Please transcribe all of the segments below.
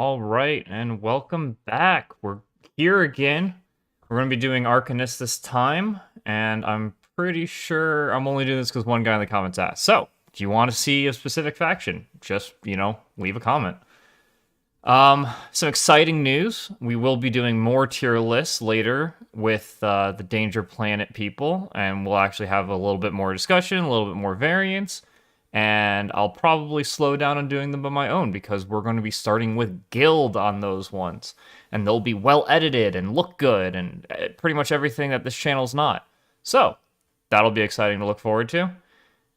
All right, and welcome back. We're here again. We're going to be doing Arcanists this time, and I'm pretty sure I'm only doing this because one guy in the comments asked. So, do you want to see a specific faction? Just, leave a comment. Some exciting news. We will be doing more tier lists later with the Danger Planet people, and we'll actually have a little bit more discussion, a little bit more variance, and I'll probably slow down on doing them by my own because we're going to be starting with Guild on those ones, and they'll be well edited and look good, and pretty much everything that this channel's not. So, that'll be exciting to look forward to.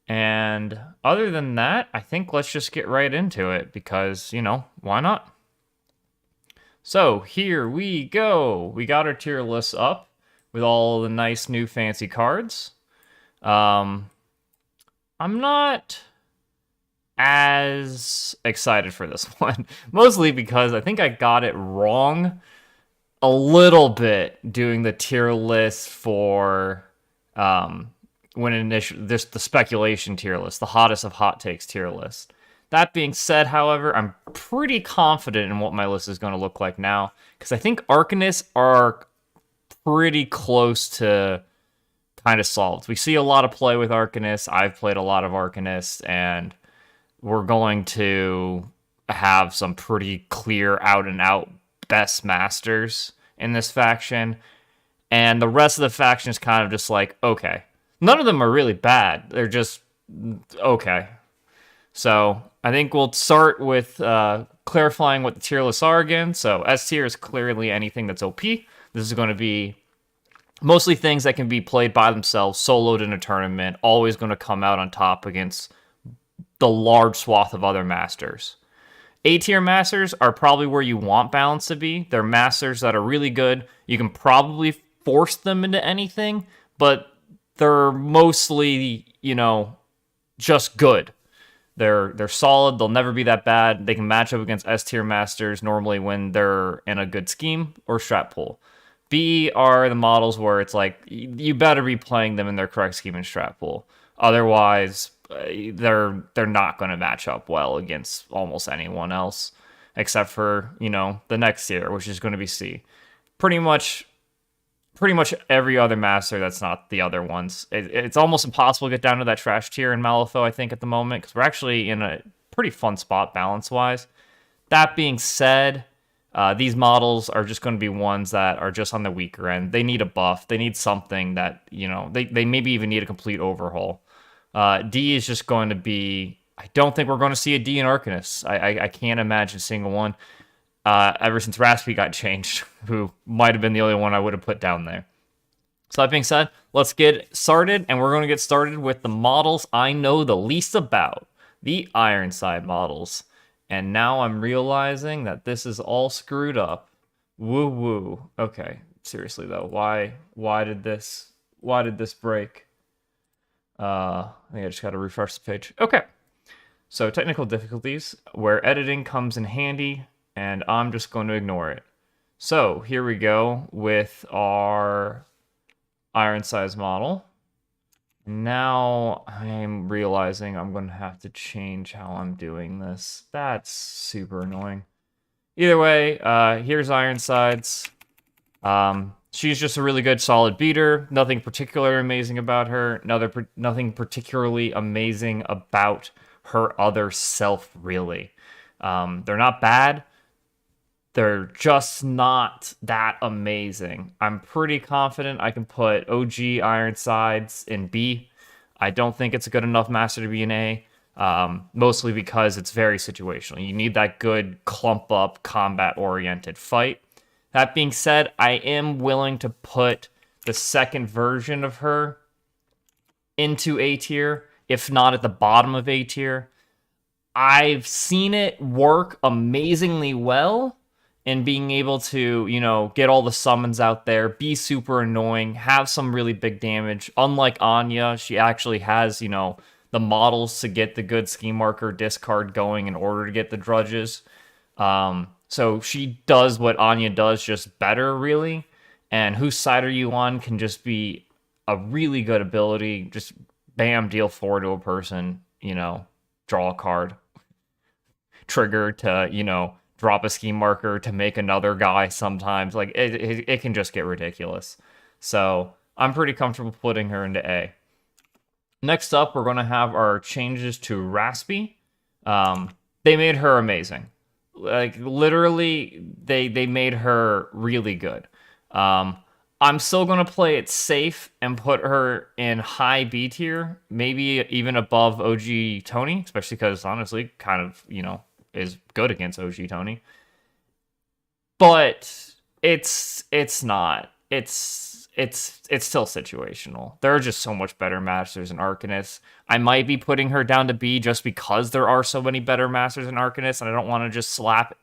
And other than that, I think let's just get right into it because, why not? So here we go. We got our tier lists up with all the nice new fancy cards. I'm not as excited for this one, mostly because I think I got it wrong a little bit doing the tier list for the speculation tier list, the hottest of hot takes tier list. That being said, however, I'm pretty confident in what my list is going to look like now, because I think Arcanists are pretty close to kind of solved. We see a lot of play with Arcanists. I've played a lot of Arcanists, and we're going to have some pretty clear out-and-out best masters in this faction. And the rest of the faction is kind of just like, okay. None of them are really bad. They're just okay. So I think we'll start with clarifying what the tier lists are again. So S tier is clearly anything that's OP. This is going to be mostly things that can be played by themselves, soloed in a tournament, always going to come out on top against the large swath of other masters. A tier masters are probably where you want balance to be. They're masters that are really good. You can probably force them into anything, but they're mostly, just good. They're solid. They'll never be that bad. They can match up against S tier masters normally when they're in a good scheme or strat pool. B are the models where it's like you better be playing them in their correct scheme and strat pool. Otherwise, they're not going to match up well against almost anyone else, except for the next tier, which is going to be C. Pretty much every other master that's not the other ones. It's almost impossible to get down to that trash tier in Malifaux, I think, at the moment, because we're actually in a pretty fun spot balance-wise. That being said, these models are just going to be ones that are just on the weaker end. They need a buff. They need something that, they maybe even need a complete overhaul. D is just going to be... I don't think we're going to see a D in Arcanists. I can't imagine seeing one. Ever since Raspy got changed, who might have been the only one I would have put down there. So that being said, let's get started, and we're going to get started with the models I know the least about, the Ironside models. And now I'm realizing that this is all screwed up. Woo-woo. Okay, seriously though, why did this break? I think I just got to refresh the page. Okay, so technical difficulties, where editing comes in handy, and I'm just going to ignore it. So here we go with our Ironside model. Now I'm realizing I'm going to have to change how I'm doing this. That's super annoying. Either way, here's Ironsides. She's just a really good solid beater. Nothing particularly amazing about her. Nothing particularly amazing about her other self, really. They're not bad. They're just not that amazing. I'm pretty confident I can put OG Ironsides in B. I don't think it's a good enough master to be in A, mostly because it's very situational. You need that good clump up, combat-oriented fight. That being said, I am willing to put the second version of her into A tier, if not at the bottom of A tier. I've seen it work amazingly well in being able to, get all the summons out there, be super annoying, have some really big damage. Unlike Anya, she actually has, the models to get the good scheme marker discard going in order to get the drudges. So she does what Anya does, just better, really. And Whose Side Are You On can just be a really good ability. Just bam, deal 4 to a person, draw a card. Trigger to, drop a scheme marker to make another guy sometimes. Like, it can just get ridiculous. So I'm pretty comfortable putting her into A. Next up, we're going to have our changes to Raspy. They made her amazing. Like, literally, they made her really good. I'm still going to play it safe and put her in high B tier, maybe even above OG Tony, especially because, honestly, kind of, is good against OG Tony. But it's not. It's still situational. There are just so much better masters and Arcanists. I might be putting her down to B just because there are so many better masters and Arcanists, and I don't want to just slap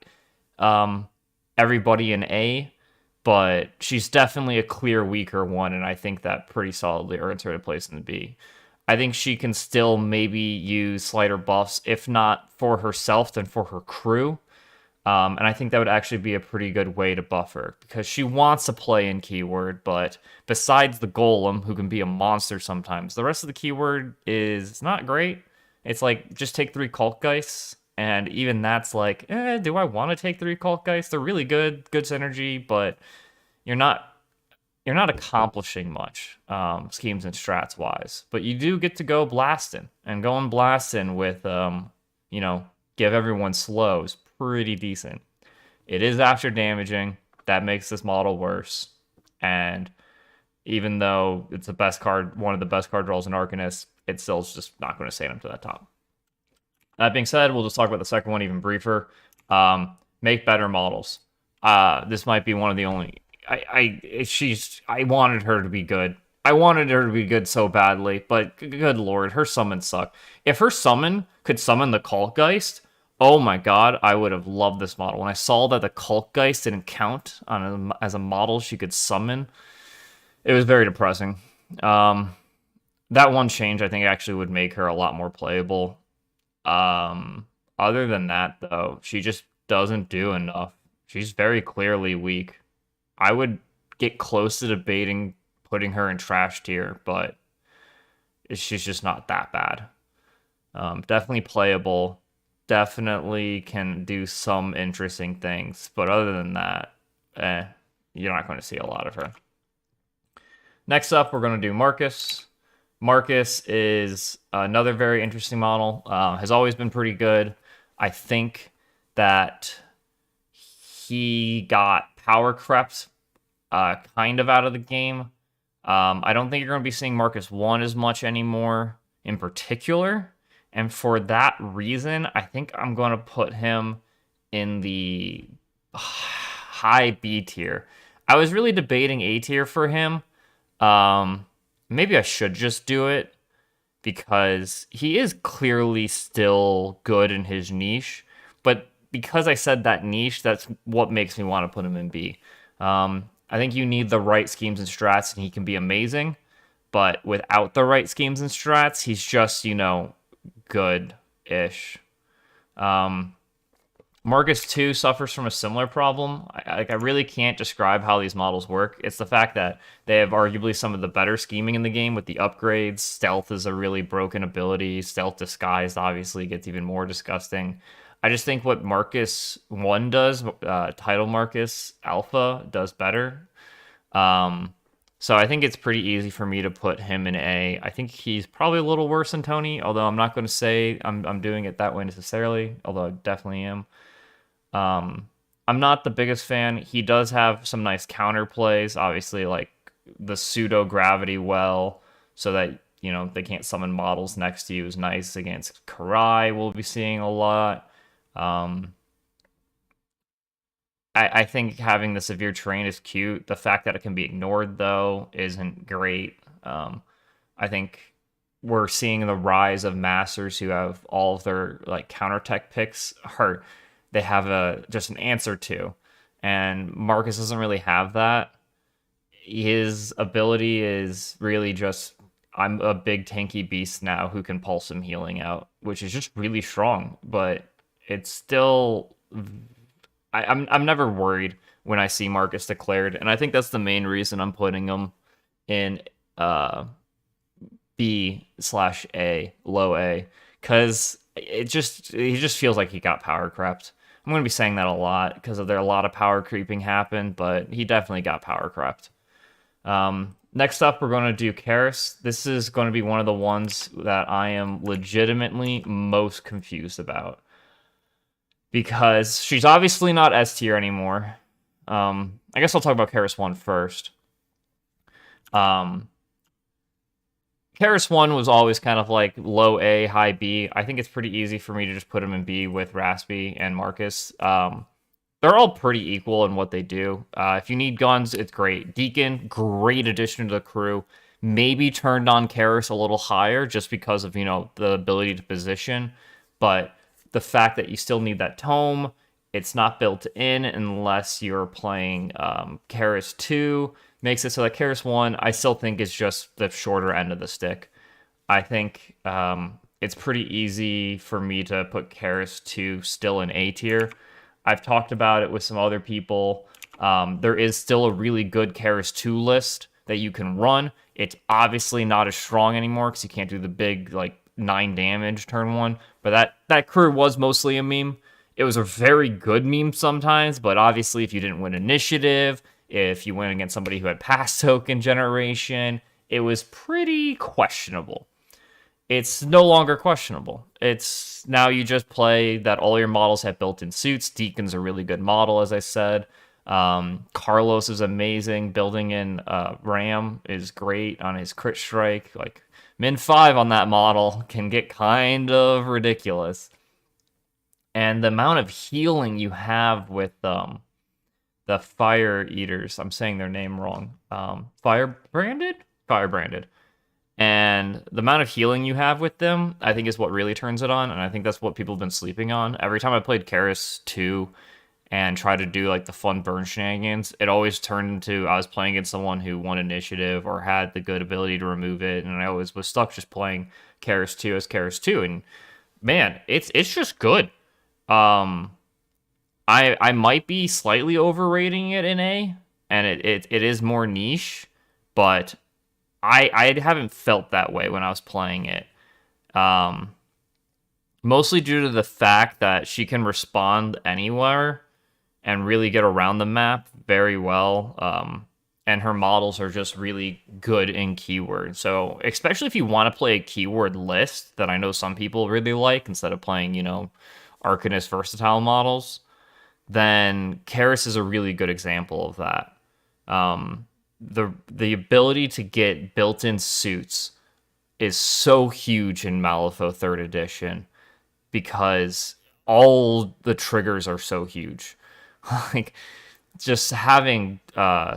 everybody in A. But she's definitely a clear weaker one, and I think that pretty solidly earns her a place in the B. I think she can still maybe use slighter buffs, if not for herself, then for her crew. And I think that would actually be a pretty good way to buff her, because she wants to play in keyword, but besides the golem, who can be a monster sometimes, the rest of the keyword is not great. It's like, just take 3 Cultgeists, and even that's like, do I want to take 3 Cultgeists? They're really good synergy, but you're not accomplishing much, schemes and strats wise. But you do get to go blasting, and going blasting with, give everyone slows pretty decent. It is after damaging. That makes this model worse. And even though it's the best card, one of the best card draws in Arcanist, it still is just not going to stand up to that top. That being said, we'll just talk about the second one even briefer. Make better models. This might be one of the only. I wanted her to be good. I wanted her to be good so badly, but good lord, her summons suck. If her summon could summon the Cultgeist, oh my god, I would have loved this model. When I saw that the Cultgeist didn't count as a model she could summon, it was very depressing. That one change, I think, actually would make her a lot more playable. Other than that, though, she just doesn't do enough. She's very clearly weak. I would get close to debating putting her in trash tier, but she's just not that bad. Definitely playable. Definitely can do some interesting things, but other than that, you're not going to see a lot of her. Next up, we're going to do Marcus. Marcus is another very interesting model. Has always been pretty good. I think that he got power crept kind of out of the game. I don't think you're going to be seeing Marcus 1 as much anymore in particular. And for that reason, I think I'm going to put him in the high B tier. I was really debating A tier for him. Maybe I should just do it, because he is clearly still good in his niche. But because I said that niche, that's what makes me want to put him in B. I think you need the right schemes and strats, and he can be amazing. But without the right schemes and strats, he's just, good-ish. Marcus 2 suffers from a similar problem. I really can't describe how these models work. It's the fact that they have arguably some of the better scheming in the game with the upgrades. Stealth is a really broken ability. Stealth Disguised obviously gets even more disgusting. I just think what Marcus 1 does, Title Marcus Alpha, does better. So I think it's pretty easy for me to put him in A. I think he's probably a little worse than Tony, although I'm not going to say I'm doing it that way necessarily, although I definitely am. I'm not the biggest fan. He does have some nice counter plays, obviously, like the pseudo gravity well, so that they can't summon models next to you is nice against Keras. We'll be seeing a lot. I think having the severe terrain is cute. The fact that it can be ignored, though, isn't great. I think we're seeing the rise of masters who have all of their counter tech picks they have just an answer to, and Marcus doesn't really have that. His ability is really just, I'm a big tanky beast now who can pulse some healing out, which is just really strong, but it's still, I'm never worried when I see Marcus declared, and I think that's the main reason I'm putting him in B/A, low A, because he just feels like he got power crept. I'm going to be saying that a lot because there a lot of power creeping happened, but he definitely got power crept. Next up, we're going to do Keras. This is going to be one of the ones that I am legitimately most confused about, because she's obviously not S tier anymore. I guess I'll talk about Keras 1 first. Keras 1 was always kind of like low A, high B. I think it's pretty easy for me to just put him in B with Raspy and Marcus. They're all pretty equal in what they do. If you need guns, it's great. Deacon, great addition to the crew. Maybe turned on Keras a little higher just because of, the ability to position. But the fact that you still need that tome, it's not built in unless you're playing Keras 2, makes it so that Keras 1, I still think, is just the shorter end of the stick. I think it's pretty easy for me to put Keras 2 still in A tier. I've talked about it with some other people. There is still a really good Keras 2 list that you can run. It's obviously not as strong anymore because you can't do the big, 9 damage turn 1. But that crew was mostly a meme. It was a very good meme sometimes, but obviously if you didn't win initiative, if you went against somebody who had pass token generation, it was pretty questionable. It's no longer questionable. It's now you just play that all your models have built-in suits. Deacon's a really good model, as I said. Carlos is amazing. Building in Ram is great on his crit strike. Min 5 on that model can get kind of ridiculous. And the amount of healing you have with the Fire Eaters, I'm saying their name wrong. Firebranded? Firebranded. And the amount of healing you have with them, I think, is what really turns it on. And I think that's what people have been sleeping on. Every time I played Keras 2 and tried to do the fun burn shenanigans, it always turned into I was playing against someone who won initiative or had the good ability to remove it. And I always was stuck just playing Keras 2 as Keras 2. And man, it's just good. I might be slightly overrating it in A, and it is more niche, but I haven't felt that way when I was playing it. Mostly due to the fact that she can respond anywhere and really get around the map very well. And her models are just really good in keywords. So especially if you want to play a keyword list that I know some people really like instead of playing, Arcanist versatile models, then Keras is a really good example of that. The ability to get built-in suits is so huge in Malifaux 3rd edition because all the triggers are so huge. Just having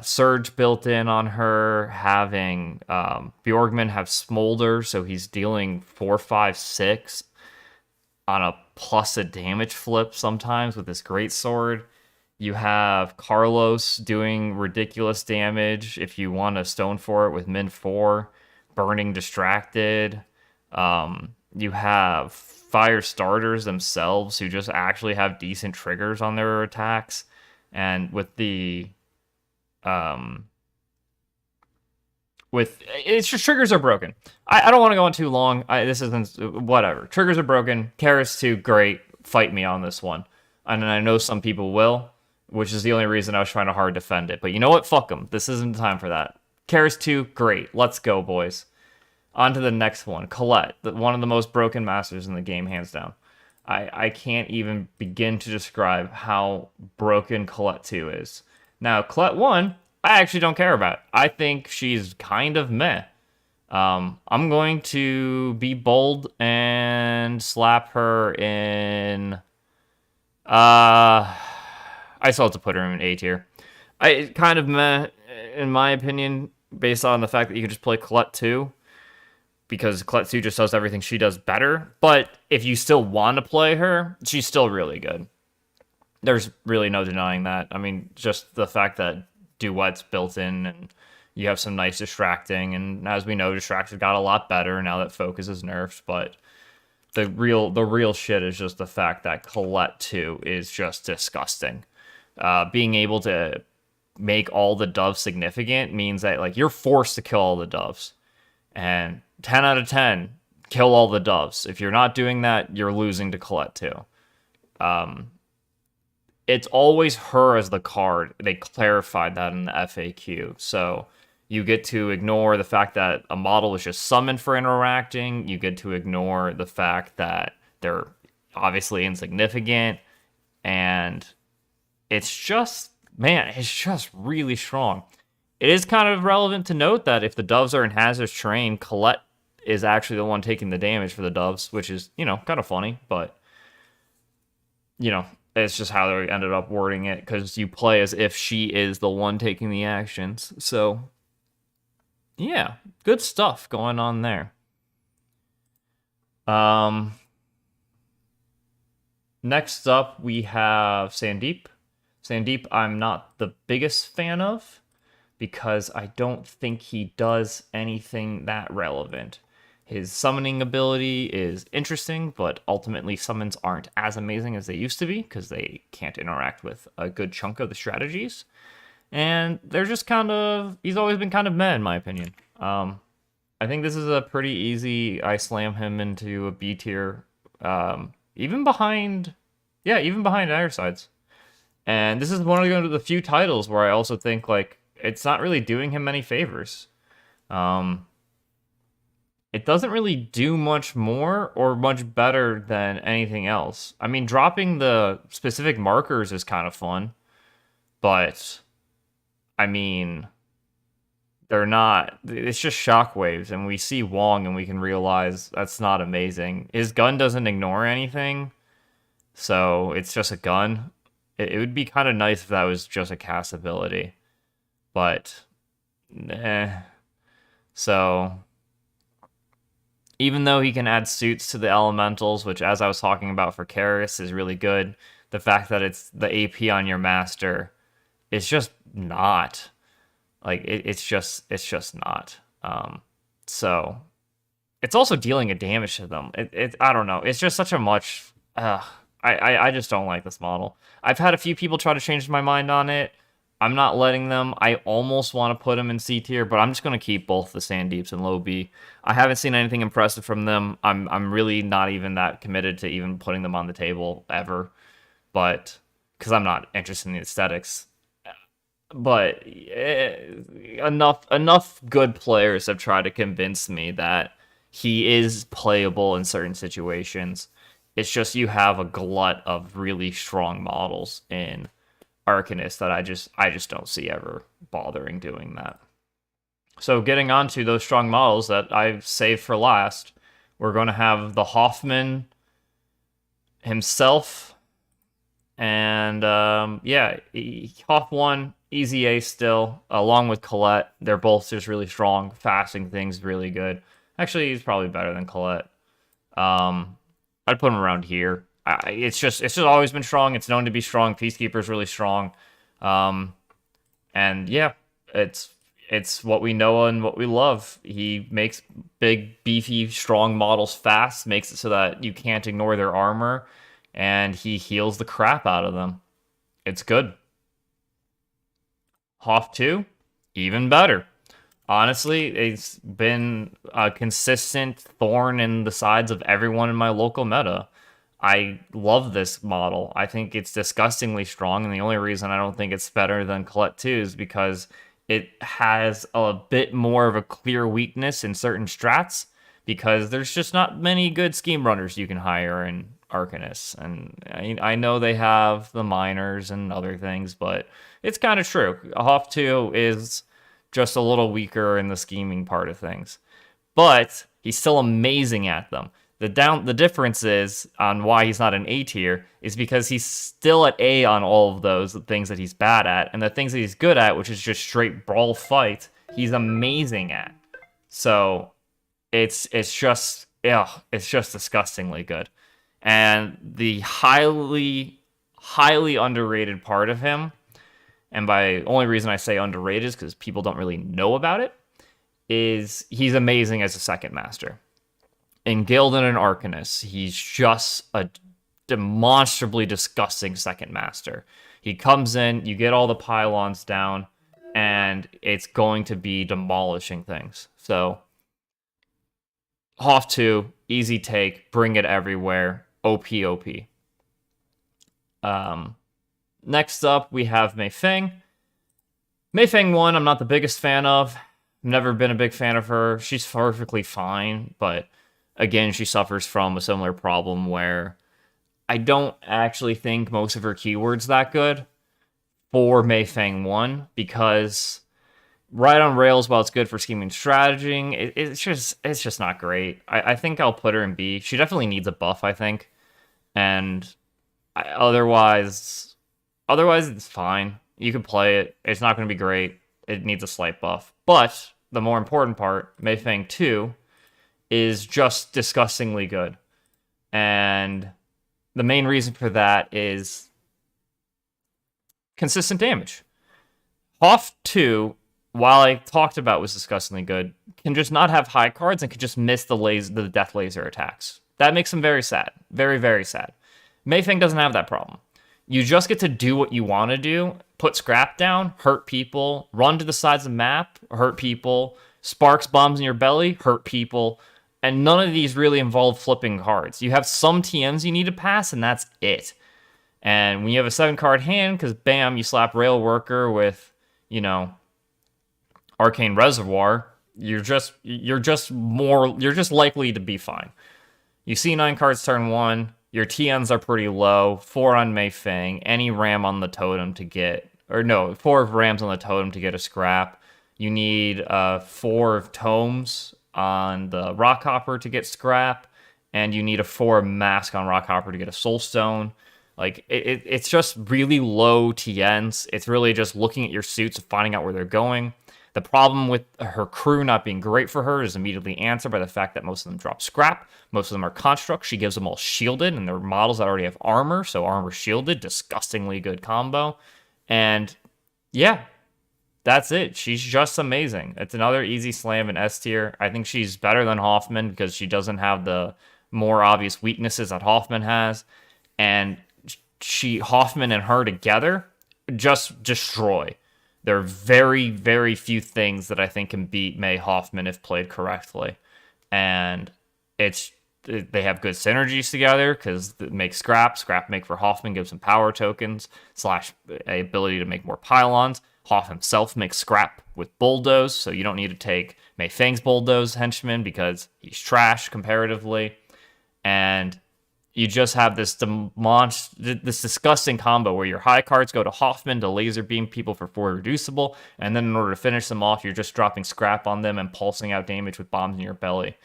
Surge built in on her, having Bjorgman have Smolder, so he's dealing 4, 5, 6 on a plus a damage flip sometimes with this great sword. You have Carlos doing ridiculous damage if you want to stone for it with min 4, burning distracted. You have fire starters themselves who just actually have decent triggers on their attacks. And with the it's just triggers are broken. I don't want to go on too long. This isn't whatever. Triggers are broken. Keras 2, great. Fight me on this one. And I know some people will, which is the only reason I was trying to hard defend it. But you know what? Fuck them. This isn't the time for that. Keras 2, great. Let's go, boys. On to the next one. Colette, one of the most broken masters in the game, hands down. I can't even begin to describe how broken Colette 2 is. Now, Colette 1, I actually don't care about. I think she's kind of meh. I'm going to be bold and slap her in... I still have to put her in A tier. Kind of meh, in my opinion, based on the fact that you can just play Colette 2. Because Colette 2 just does everything she does better. But if you still want to play her, she's still really good. There's really no denying that. I mean, just the fact that Duet's built in and you have some nice distracting. And as we know, distractions got a lot better now that focus is nerfed. But the real shit is just the fact that Colette 2 is just disgusting. Being able to make all the doves significant means that you're forced to kill all the doves. And 10 out of 10, kill all the doves. If you're not doing that, you're losing to Colette 2. it's always her as the card. They clarified that in the FAQ. So you get to ignore the fact that a model is just summoned for interacting. You get to ignore the fact that they're obviously insignificant. And it's just, man, it's just really strong. It is kind of relevant to note that if the doves are in Hazard's Terrain, Colette is actually the one taking the damage for the doves, which is, kind of funny, but, it's just how they ended up wording it, because you play as if she is the one taking the actions. So, yeah, good stuff going on there. Next up, we have Sandeep. Sandeep, I'm not the biggest fan of, because I don't think he does anything that relevant. His summoning ability is interesting, but ultimately summons aren't as amazing as they used to be, because they can't interact with a good chunk of the strategies. And they're just he's always been kind of meh, in my opinion. I think this is a pretty easy, I slam him into a B tier, even behind Ironside. And this is one of the few titles where I also think, it's not really doing him many favors. It doesn't really do much more or much better than anything else. I mean, dropping the specific markers is kind of fun, but, I mean, they're not... It's just shockwaves, and we see Wong and we can realize that's not amazing. His gun doesn't ignore anything, so it's just a gun. It would be kind of nice if that was just a cast ability. But, So, even though he can add suits to the elementals, which, as I was talking about for Keras, is really good, the fact that it's the AP on your master is just not. It's just not. So, it's also dealing a damage to them. I don't know. It's just such a much... I just don't like this model. I've had a few people try to change my mind on it. I'm not letting them. I almost want to put them in C tier, but I'm just going to keep both the Sandeeps and Low B. I haven't seen anything impressive from them. I'm really not even that committed to even putting them on the table ever, but because I'm not interested in the aesthetics. But enough good players have tried to convince me that he is playable in certain situations. It's just you have a glut of really strong models in Arcanists that I just don't see ever bothering doing that. So getting on to those strong models that I've saved for last, we're going to have the Hoffman himself. And Hoff 1, easy A still, along with Colette. They're both just really strong. Fasting things really good. Actually, he's probably better than Colette. I'd put him around here. It's just always been strong. It's known to be strong. Peacekeeper's really strong. And yeah, it's what we know and what we love. He makes big, beefy, strong models fast, makes it so that you can't ignore their armor, and he heals the crap out of them. It's good. Hoff 2, even better. Honestly, it's been a consistent thorn in the sides of everyone in my local meta. I love this model. I think it's disgustingly strong, and the only reason I don't think it's better than Colette 2 is because it has a bit more of a clear weakness in certain strats, because there's just not many good scheme runners you can hire in Arcanists. And I know they have the miners and other things, but it's kind of true. Hoff 2 is just a little weaker in the scheming part of things, but he's still amazing at them. The difference is on why he's not an A tier is because he's still at A on all of those things that he's bad at, and the things that he's good at, which is just straight brawl fight, he's amazing at. So it's just disgustingly good. And the highly underrated part of him, and by only reason I say underrated is because people don't really know about it, is he's amazing as a second master. In Guild and in Arcanist, he's just a demonstrably disgusting second master. He comes in, you get all the pylons down, and it's going to be demolishing things. So, Hoff 2, easy take, bring it everywhere, OP. Next up, we have Mei Feng. Mei Feng 1, I'm not the biggest fan of. Never been a big fan of her. She's perfectly fine, but again, she suffers from a similar problem where I don't actually think most of her keywords that good for Mei Feng 1 because right on rails, while it's good for scheming and strategizing, it's just not great. I think I'll put her in B. She definitely needs a buff, I think, and otherwise it's fine. You can play it. It's not going to be great. It needs a slight buff, but the more important part, Mei Feng 2, is just disgustingly good, and the main reason for that is consistent damage. Hoff 2, while I talked about was disgustingly good, can just not have high cards and can just miss the death laser attacks. That makes him very sad. Very, very sad. Mei Feng doesn't have that problem. You just get to do what you want to do, put scrap down, hurt people, run to the sides of the map, hurt people, sparks bombs in your belly, hurt people, and none of these really involve flipping cards. You have some TMs you need to pass, and that's it. And when you have a 7-card hand, because bam, you slap Rail Worker with, Arcane Reservoir, you're just likely to be fine. You see 9 cards turn 1, your TNs are pretty low, 4 on Mei Feng, any ram on the totem to get, 4 rams on the totem to get a scrap. You need 4 of tomes on the Rockhopper to get scrap, and you need a 4 mask on Rockhopper to get a Soulstone. Like, it's just really low TNs. It's really just looking at your suits and finding out where they're going. The problem with her crew not being great for her is immediately answered by the fact that most of them drop scrap. Most of them are constructs. She gives them all shielded, and they're models that already have armor, so armor shielded, disgustingly good combo. And yeah, that's it. She's just amazing. It's another easy slam in S tier. I think she's better than Hoffman because she doesn't have the more obvious weaknesses that Hoffman has. And Hoffman and her together just destroy. There are very, very few things that I think can beat May Hoffman if played correctly. And they have good synergies together because it makes scrap make for Hoffman, gives him power tokens / a ability to make more pylons. Hoff himself makes scrap with bulldoze, so you don't need to take Mei Feng's bulldoze henchman because he's trash comparatively. And you just have this disgusting combo where your high cards go to Hoffman to laser beam people for 4 reducible, and then in order to finish them off, you're just dropping scrap on them and pulsing out damage with bombs in your belly.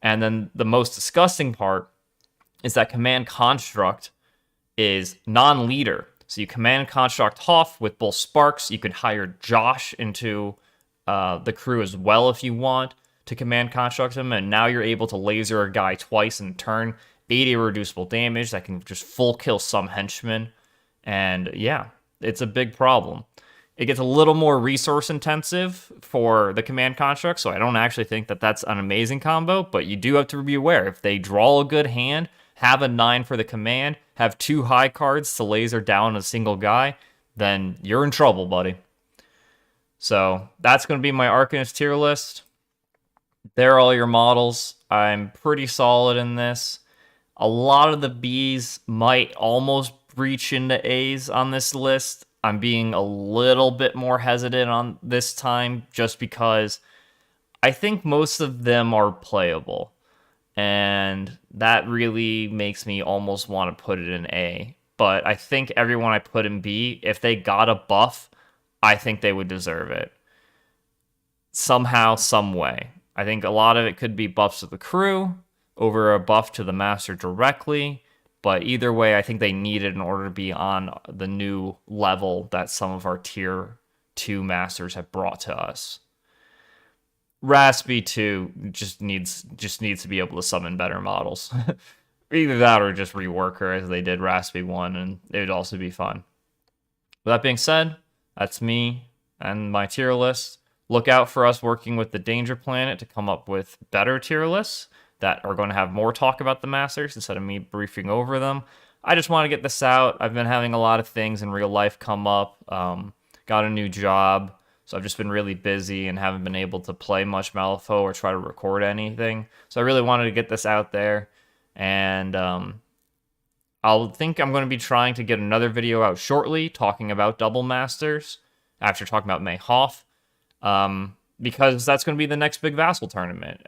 And then the most disgusting part is that command construct is non-leader. So you command construct Hoff with both sparks. You could hire Josh into the crew as well if you want to command construct him, and now you're able to laser a guy twice in a turn. 80 reducible damage that can just full kill some henchmen. And yeah, it's a big problem. It gets a little more resource intensive for the command construct, so I don't actually think that that's an amazing combo, but you do have to be aware. If they draw a good hand, have a 9 for the command, have 2 high cards to laser down a single guy, then you're in trouble, buddy. So that's going to be my Arcanist tier list. There are all your models. I'm pretty solid in this. A lot of the Bs might almost breach into As on this list. I'm being a little bit more hesitant on this time just because I think most of them are playable. And that really makes me almost want to put it in A. But I think everyone I put in B, if they got a buff, I think they would deserve it. Somehow, some way. I think a lot of it could be buffs to the crew over a buff to the master directly, but either way, I think they need it in order to be on the new level that some of our tier 2 masters have brought to us. Raspy 2 just needs to be able to summon better models. Either that or just rework her as they did Raspy 1, and it would also be fun. With that being said, that's me and my tier list. Look out for us working with the Danger Planet to come up with better tier lists that are going to have more talk about the Masters instead of me briefing over them. I just want to get this out. I've been having a lot of things in real life come up. Got a new job, so I've just been really busy and haven't been able to play much Malifaux or try to record anything. So I really wanted to get this out there. And I'll think I'm going to be trying to get another video out shortly talking about Double Masters after talking about May Hoff, because that's going to be the next big Vassal tournament.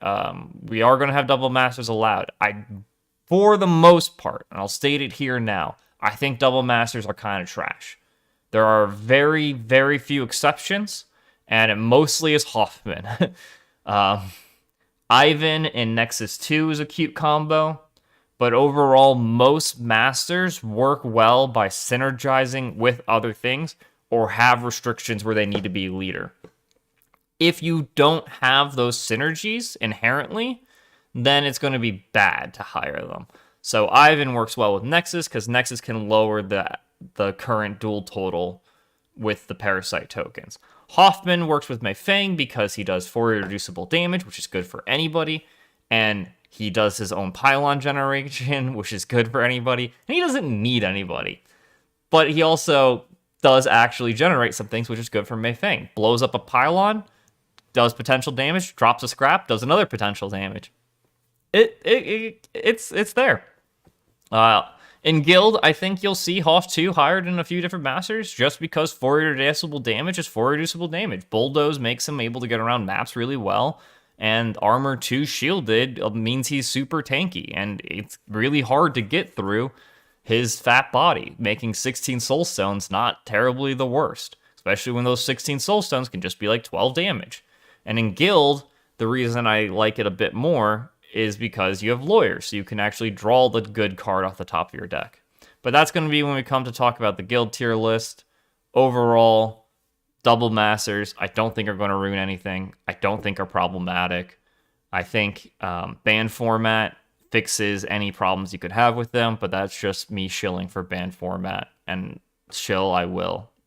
We are going to have Double Masters allowed. For the most part, and I'll state it here now, I think Double Masters are kind of trash. There are very, very few exceptions, and it mostly is Hoffman. Ivan in Nexus 2 is a cute combo, but overall, most Masters work well by synergizing with other things or have restrictions where they need to be leader. If you don't have those synergies inherently, then it's going to be bad to hire them. So Ivan works well with Nexus because Nexus can lower the current duel total with the Parasite tokens. Hoffman works with Mei Fang because he does 4 irreducible damage, which is good for anybody, and he does his own pylon generation, which is good for anybody, and he doesn't need anybody. But he also does actually generate some things, which is good for Mei Fang. Blows up a pylon, does potential damage, drops a scrap, does another potential damage. It's there. In Guild, I think you'll see Hoff 2 hired in a few different masters just because 4 irreducible damage is 4 irreducible damage. Bulldoze makes him able to get around maps really well, and Armor 2 shielded means he's super tanky, and it's really hard to get through his fat body, making 16 Soul Stones not terribly the worst, especially when those 16 Soul Stones can just be like 12 damage. And in Guild, the reason I like it a bit more is because you have lawyers, so you can actually draw the good card off the top of your deck. But that's going to be when we come to talk about the Guild tier list. Overall, Double Masters, I don't think are going to ruin anything. I don't think are problematic. I think ban format fixes any problems you could have with them, but that's just me shilling for ban format, and shill I will.